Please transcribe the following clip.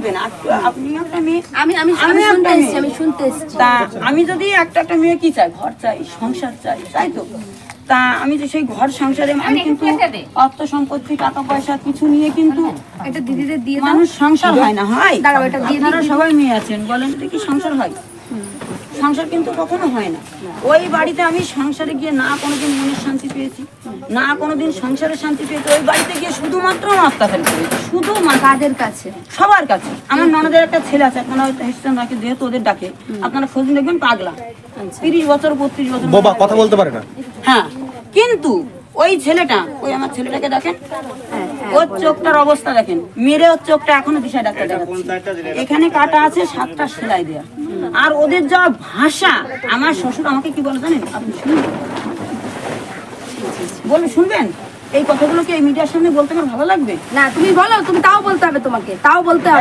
শুনবেন আপনি একটা মেয়ে, আমি শুনতে এসেছি। তা আমি যদি একটা মেয়ে কি চাই, ঘর চাই, সংসার চাই, তাই তো? তা আমি যে সেই ঘর সংসারে আমি কিন্তু অর্থ সম্পত্তি টাকা পয়সা কিছু নিয়ে কিন্তু এটা দিদিদের দিয়ে দাও। মানুষ সংসার হয় না, হয়? দাঁড়াও, এটা দিয়ে আপনারা সবাই মেয়ে আছেন, বলেন দেখি সংসার হয়? সংসার কিন্তু কখনো হয় না। ওই বাড়িতে আমি সংসারে গিয়ে না কোনোদিন মনের শান্তি পেয়েছি, না কোনোদিন সংসারের শান্তি পেয়েছি। ওই বাড়িতে গিয়ে শুধুমাত্র অত্যাচার করেছি, শুধুমাত্র কাদের কাছে? সবার কাছে। আমার ননদের একটা ছেলে আছে, আপনারা হয়তো হেসছেন নাকি, যেহেতু ওদের ডাকে আপনারা খোঁজ দেখবেন, পাগলা, 30 বছর 32 বছর বাবা কথা বলতে পারে না। হ্যাঁ, কিন্তু ওই ছেলেটা, ওই আমার ছেলেটাকে দেখেন, ওর চোখটার অবস্থা দেখেন, মেরে ওর চোখটা এখনো দিশায় ডাক্তার দেখাচ্ছে, এখানে কাটা আছে 7টা সেলাই দেয়া। আর ওদের যা ভাষা, আমার শ্বশুর আমাকে কি বলে জানেন? আপনি শুনবেন, বলুন, শুনবেন? এই কথাগুলো কি এই মিডিয়ার সামনে বলতে আমার ভালো লাগবে? না, তুমি বলো, তুমি তাও বলতে হবে, তোমাকে তাও বলতে হবে।